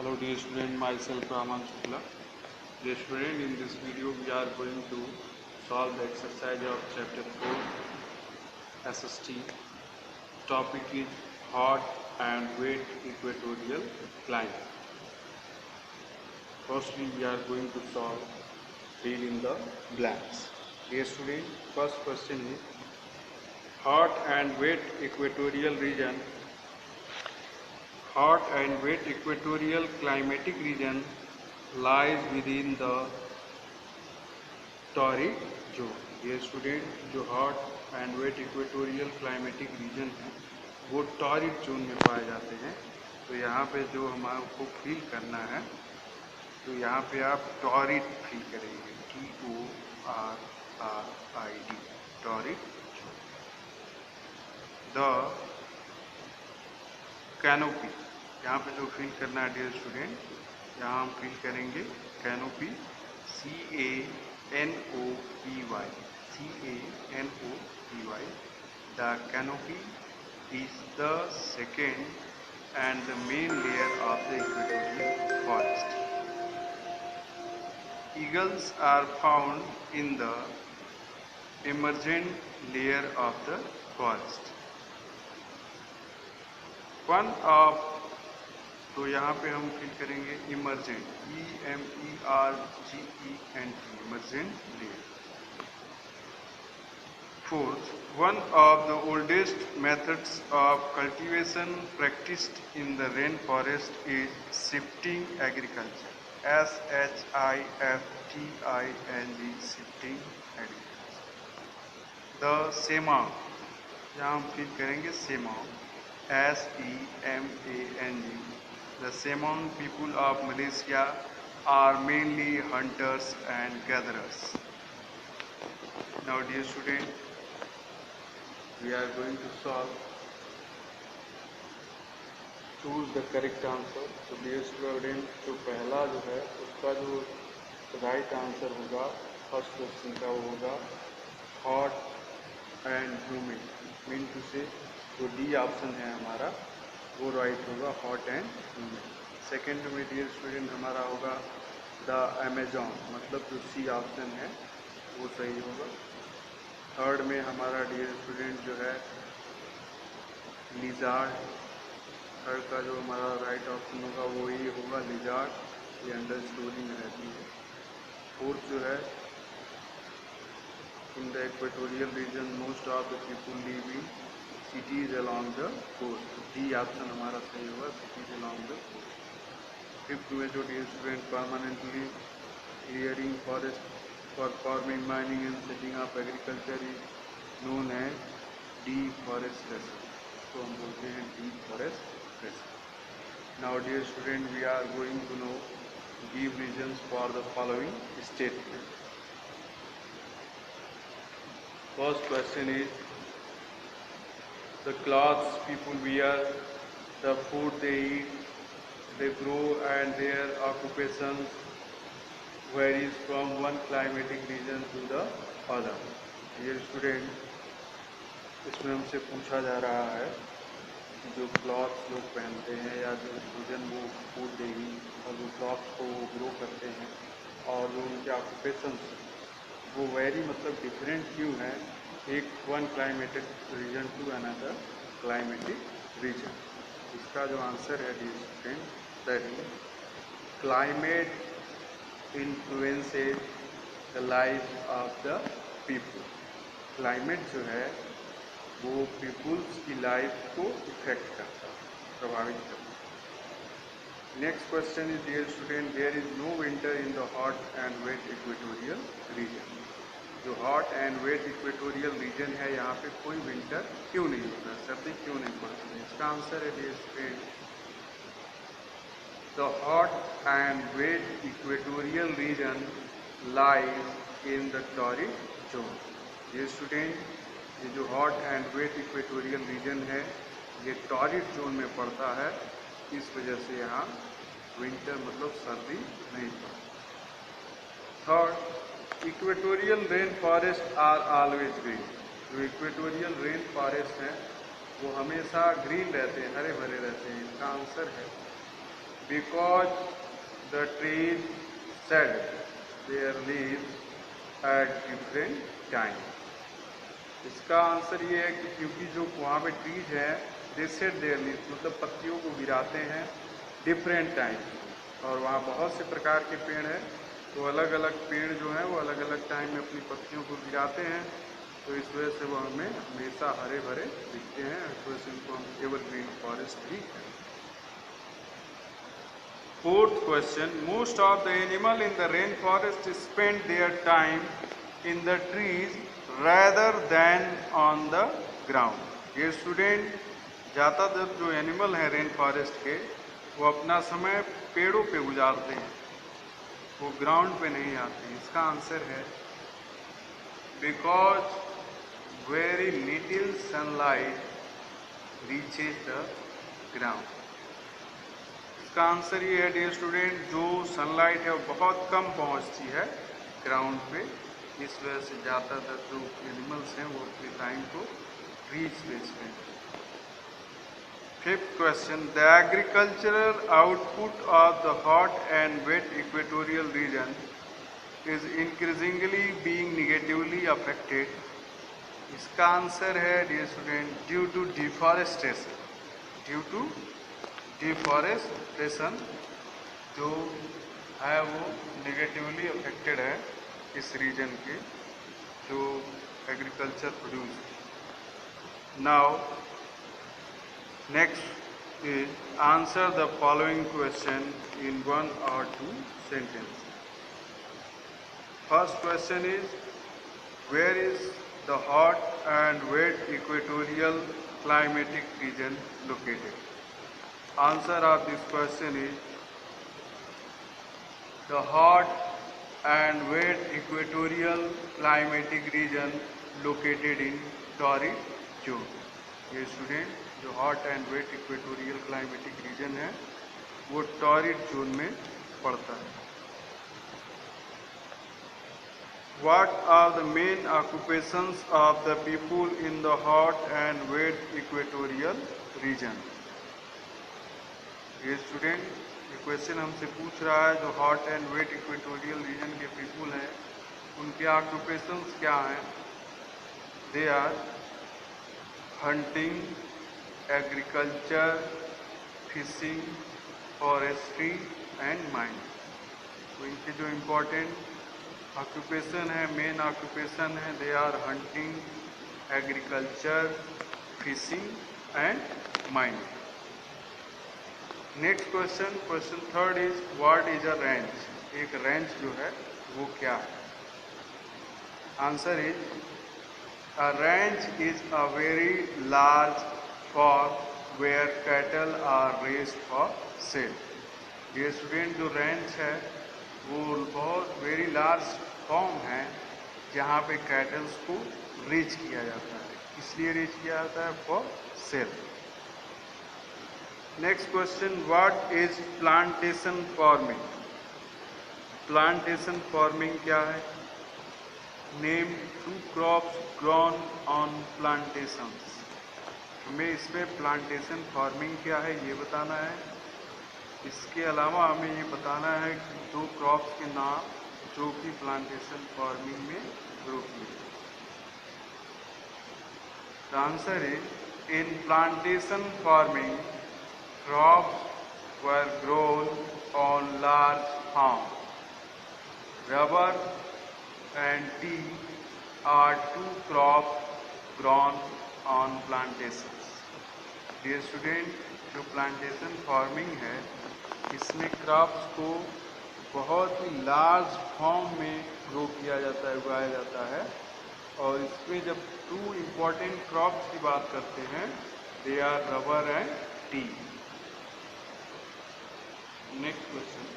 Hello dear student, myself Raman Shukla. Dear student, in this video we are going to solve the exercise of chapter 4 SST. Topic is hot and wet equatorial climate. Firstly, we are going to solve fill in the blanks. Dear student, first question is hot and wet equatorial region. Hot and wet equatorial climatic region lies within the torrid zone. ये student जो hot and wet equatorial climatic region है वो torrid zone में पाए जाते हैं। तो यहाँ पे जो हमारे को फील करना है तो यहाँ पे आप टॉरिड फील करेंगे, TORRID, torrid zone. The canopy, यहाँ पे जो फील करना है डियर स्टूडेंट, यहाँ हम फील करेंगे canopy, CANOPY. The canopy is the second and the main layer of the equatorial forest. Eagles are found in the emergent layer of the forest. One of, तो यहाँ पे हम feel करेंगे emergent, EMERGENT, emergent layer. Fourth, one of the oldest methods of cultivation practiced in the rainforest is shifting agriculture, SHIFTING, shifting agriculture. The Semang, यहाँ हम feel करेंगे Semang, SEMANG. The Semang people of Malaysia are mainly hunters and gatherers. Now dear student, we are going to solve, choose the correct answer. So dear student, जो पहला जो है उसका जो right answer होगा फर्स्ट क्वेश्चन का वो होगा hot and humid, mean to say जो डी ऑप्शन है हमारा वो राइट होगा, हॉट एंड ह्यूमिड। सेकेंड में डियर स्टूडेंट हमारा होगा द अमेजॉन, मतलब जो सी ऑप्शन है वो सही होगा। थर्ड में हमारा डियर स्टूडेंट जो है लिजार्ड, थर्ड का जो हमारा राइट ऑप्शन होगा वो ही होगा लिजार्ड, ये अंडर स्टोरी में रहती है। फोर्थ जो है in the equatorial region most of the people live in cities along the coast, D option हमारा सही होगा, cities along the coast. Fifth में जो dear student permanently clearing forest for farming, mining and setting up agriculture is known as deforestation. तो हम बोलते हैं deforestation. Now dear student, we are going to know give reasons for the following statement. First question is the clothes people wear, the food they eat, they grow and their occupations varies from one climatic region to the other. Dear student, इसमें हमसे पूछा जा रहा है कि जो clothes लोग पहनते हैं या जो भोजन वो फूड देगी और जो क्रॉप्स को वो ग्रो करते हैं और जो उनके ऑक्यूपेशन वो वेरी मतलब डिफरेंट क्यों है एक one climatic region to another climatic region. इसका जो आंसर है dear student that is climate influences the life of the people. Climate जो है वो पीपुल्स की लाइफ को इफेक्ट करता है, प्रभावित करता है। Next question is dear student there is no winter in the hot and wet equatorial region. जो hot and wet equatorial region है यहाँ पे कोई विंटर क्यों नहीं होता, सर्दी क्यों नहीं पड़ती है? इसका आंसर है dear student the hot and wet equatorial region lies in the torrid zone. ये स्टूडेंट ये जो hot and wet equatorial region है ये टॉरिड जोन में पड़ता है, इस वजह से यहाँ विंटर मतलब सर्दी नहीं पड़ती। Third, equatorial rain forest are always green. जो इक्वेटोरियल रेन फॉरेस्ट हैं वो हमेशा ग्रीन रहते हैं, हरे भरे रहते हैं। इसका आंसर है because the trees shed their leaves at different time. इसका आंसर ये है कि क्योंकि जो वहाँ पे ट्रीज हैं दे सेड देयर लीव्स, मतलब पत्तियों को गिराते हैं डिफरेंट टाइम, और वहाँ बहुत से प्रकार के पेड़ हैं, तो अलग अलग पेड़ जो हैं वो अलग अलग टाइम में अपनी पत्तियों को गिराते हैं, तो इस वजह से वो हमें हमेशा हरे भरे दिखते हैं, इस वजह से इनको हम एवरग्रीन फॉरेस्ट भी कहते हैं। Fourth question, most of the animal in the rainforest spend their time in the trees rather than on the ground. ये स्टूडेंट ज़्यादातर जो एनिमल हैं रेन फॉरेस्ट के वो अपना समय पेड़ों पे गुजारते हैं, वो ग्राउंड पे नहीं आते। इसका आंसर है because very little sunlight reaches the ground. इसका आंसर ये है डियर स्टूडेंट, जो सनलाइट है वो बहुत कम पहुंचती है ग्राउंड पे, इस वजह से ज़्यादातर जो एनिमल्स हैं वो अपने टाइम को ट्रीज पे स्पेंड करते हैं। Fifth question, the agricultural output of the hot and wet equatorial region is increasingly being negatively affected. इसका आंसर है dear student due to deforestation. Due to deforestation जो है वो नेगेटिवली अफेक्टेड है इस रीजन के जो agriculture produce. Now next is answer the following question in 1 or 2 sentences. First question is, where is the hot and wet equatorial climatic region located? Answer of this question is, the hot and wet equatorial climatic region located in torrid zone. ये student जो hot and wet equatorial climatic region है वो torrid zone में पड़ता है। What are the main occupations of the people in the hot and wet equatorial region? ये student ये question हमसे पूछ रहा है जो hot and wet equatorial region के पीपुल हैं उनके ऑक्यूपेशंस क्या हैं। They are hunting, agriculture, fishing, forestry and mining. तो इनके जो इम्पोर्टेंट ऑक्यूपेशन है, मेन ऑक्यूपेशन है, they are hunting, agriculture, fishing and mining. Next question, question third is what is a range. एक रेंज जो है वो क्या है। Answer is a range is a very large farm where cattle are raised for sale. ये student जो range है वो बहुत वेरी लार्ज फॉर्म है जहाँ पे कैटल्स को रेज किया जाता है। इसलिए रेज किया जाता है for sale. Next question, what is plantation farming. Plantation farming क्या है। Name 2 crops grown on plantations. हमें इसमें प्लांटेशन फार्मिंग क्या है ये बताना है। इसके अलावा हमें ये बताना है कि 2 क्रॉप्स के नाम जो कि प्लांटेशन फार्मिंग में ग्रो किए। The answer is in plantation farming crops were grown on large farms. Rubber and tea are 2 crops grown on plantations. Dear student, जो प्लांटेशन फार्मिंग है इसमें क्रॉप्स को बहुत ही लार्ज फॉर्म में ग्रो किया जाता है, उगाया जाता है, और इसमें जब 2 इम्पॉर्टेंट क्रॉप्स की बात करते हैं they are rubber and tea. Next question,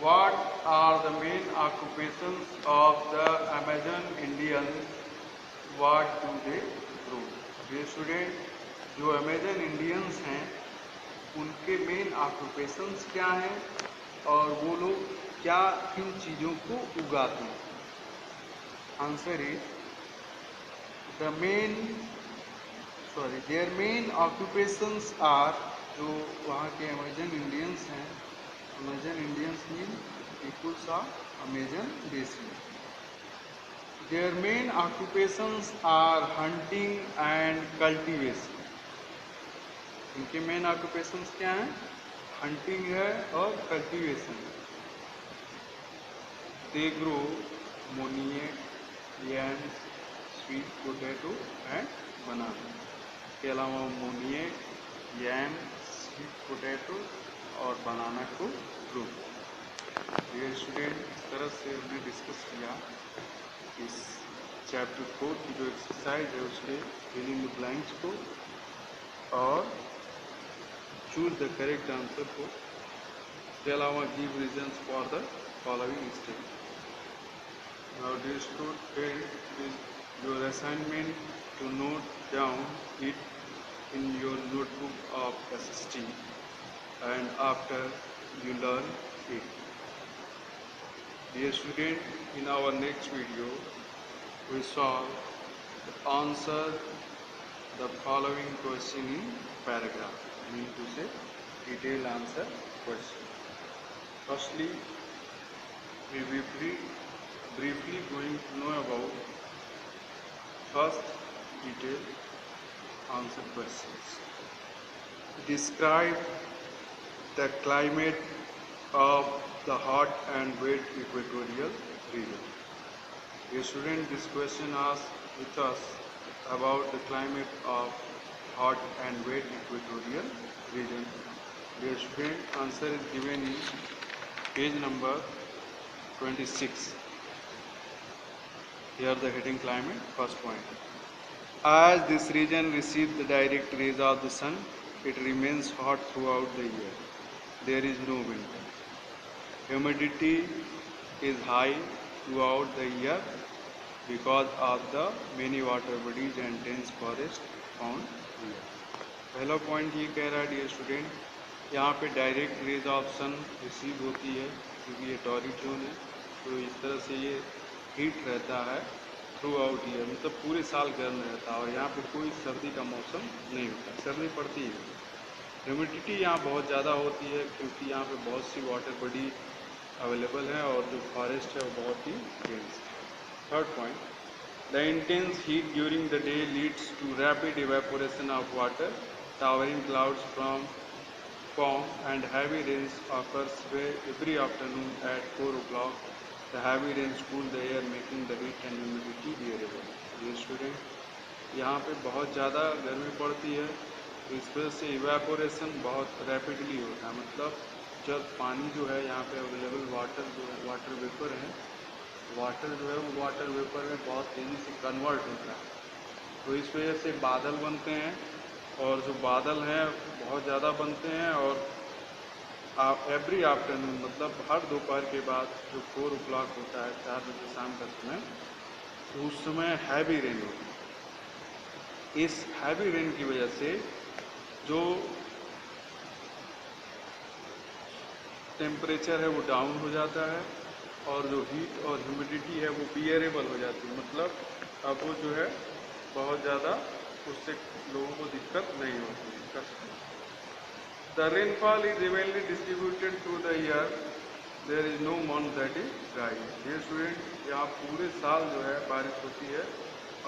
what are the main occupations of the Amazon Indians? What do they grow? ये स्टूडेंट जो अमेजन इंडियंस हैं उनके मेन ऑक्यूपेशंस क्या हैं और वो लोग क्या किन चीज़ों को उगाते हैं। Answer is their main occupations are जो वहाँ के अमेजन इंडियंस हैं, Amazon Indians mean peoples of Amazon basin. Their main occupations are hunting and cultivation. इनके मेन ऑक्यूपेशंस क्या हैं? हंटिंग है और cultivation. They grow manioc, yams, sweet potato and banana. इसके अलावा मोनिएट, यैम, स्वीट पोटैटो और बनाना को ग्रो। ये स्टूडेंट इस तरह से हमने डिस्कस किया इस चैप्टर 4 की जो एक्सरसाइज है उसके फिल इन द ब्लैंक्स को और चूज द करेक्ट आंसर को। इसके अलावा give reasons for the following step. Now dear student, it is your assignment to note down it in your notebook of SST and after you learn it. Dear student, in our next video we shall answer the following question in paragraph, mean to say detailed answer question. Firstly, we will be briefly going to know about first detailed answer questions. Describe the climate of the hot and wet equatorial region. A student, this question asks with us about the climate of hot and wet equatorial region. The student, answer is given in page number 26. Here the heading climate, first point. As this region receives the direct rays of the sun, it remains hot throughout the year. There is no winter. Humidity is high throughout the year because of the many water bodies and dense forest found here. पहला point ये कह रहा है dear student, यहाँ पे direct rays of sun receive होती है क्योंकि ये टॉरिड जोन है, तो इस तरह से ये हीट रहता है थ्रू आउट ईयर, मतलब पूरे साल गर्म रहता है और यहाँ पे कोई सर्दी का मौसम नहीं होता, सर्दी पड़ती है। ह्यूमिडिटी यहाँ बहुत ज़्यादा होती है क्योंकि यहाँ पे बहुत सी वाटर बॉडी अवेलेबल है और जो फॉरेस्ट है वो बहुत ही डेंस है। Third point, the intense heat during the day leads to rapid evaporation of water, towering clouds form and heavy rains occurs every afternoon at 4 o'clock. The heavy rains cool the air, making the heat and humidity bearable. ये student, यहाँ पे बहुत ज़्यादा गर्मी पड़ती है तो इस वजह से इवेपोरेशन बहुत रैपिडली होता है, मतलब जब पानी जो है यहाँ पे अवेलेबल वाटर जो है, वाटर वेपर है, वाटर जो है वो वाटर वेपर में बहुत तेज़ी से कन्वर्ट होता है, तो इस वजह से बादल बनते हैं और जो बादल हैं बहुत ज़्यादा बनते हैं और एवरी आफ्टरनून मतलब हर दोपहर के बाद जो 4 o'clock होता है, 4 बजे शाम का समय, तो उस समय हैवी रेन होती है। इस हैवी रेन की वजह से जो टेम्परेचर है वो डाउन हो जाता है और जो हीट और ह्यूमिडिटी है वो बियरेबल हो जाती है, मतलब अब वो जो है बहुत ज़्यादा उससे लोगों को दिक्कत नहीं होती है। The rainfall is evenly distributed through the year. There is no month that is dry. ये स्टूडेंट, यहाँ पूरे साल जो है बारिश होती है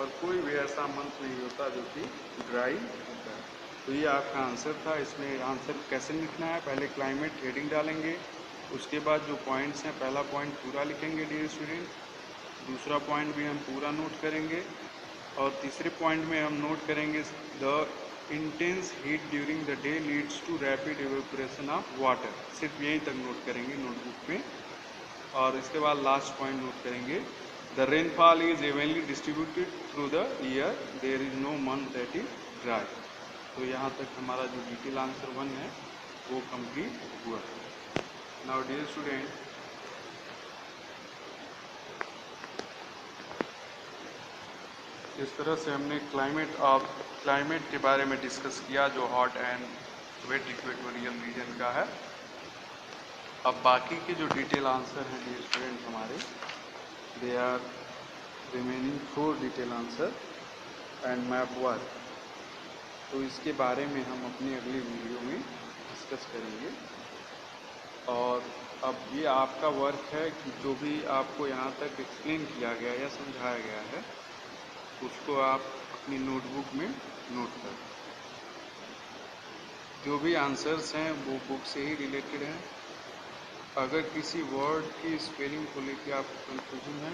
और कोई भी ऐसा मंथ नहीं होता जो कि ड्राई होता है। तो ये आपका आंसर था। इसमें आंसर कैसे लिखना है, पहले क्लाइमेट हेडिंग डालेंगे, उसके बाद जो पॉइंट्स हैं पहला पॉइंट पूरा लिखेंगे डियर स्टूडेंट, दूसरा पॉइंट भी हम पूरा नोट करेंगे और तीसरे पॉइंट में हम नोट करेंगे the intense heat during the day leads to rapid evaporation of water. सिर्फ यहीं तक नोट करेंगे नोटबुक में और इसके बाद लास्ट पॉइंट नोट करेंगे the rainfall is evenly distributed through the year, there is no month that is dry. तो यहाँ तक हमारा जो डिटेल आंसर 1 है वो कंप्लीट हुआ। नाउ डियर स्टूडेंट, इस तरह से हमने क्लाइमेट के बारे में डिस्कस किया जो hot and wet equatorial region का है। अब बाकी के जो डिटेल आंसर हैं डियर स्टूडेंट हमारे, they are remaining 4 detail answer and map 1। तो इसके बारे में हम अपने अगले वीडियो में डिस्कस करेंगे। और अब ये आपका वर्क है कि जो भी आपको यहाँ तक एक्सप्लेन किया गया या समझाया गया है उसको आप अपनी नोटबुक में नोट करें। जो भी आंसर्स हैं वो बुक से ही रिलेटेड हैं। अगर किसी वर्ड की स्पेलिंग को लेकर आपको कंफ्यूजन है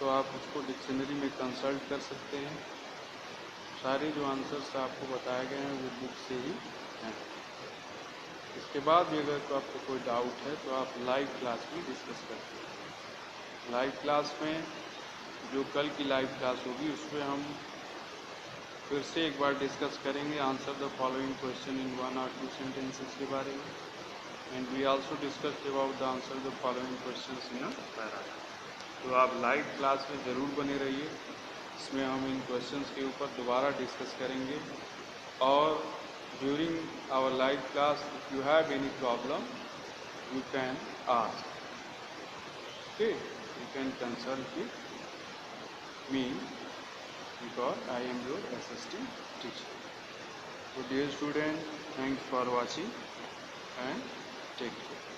तो आप उसको डिक्शनरी में कंसल्ट कर सकते हैं। सारे जो आंसर्स आपको बताए गए हैं वो बुक से ही हैं। इसके बाद भी अगर तो आपको कोई डाउट है तो आप लाइव क्लास में डिस्कस करते हैं। लाइव क्लास में जो कल की लाइव क्लास होगी उसमें हम फिर से एक बार डिस्कस करेंगे answer the following question in 1 और 2 सेंटेंसेस के बारे में। And we also discuss about the answer the following questions in a para. तो आप लाइव क्लास में ज़रूर बने रहिए। इसमें हम इन क्वेश्चंस के ऊपर दोबारा डिस्कस करेंगे। और during our live class if you have any problem you can ask. Okay, you can consult with me because I am your assistant teacher. So dear student, thanks for watching and take care.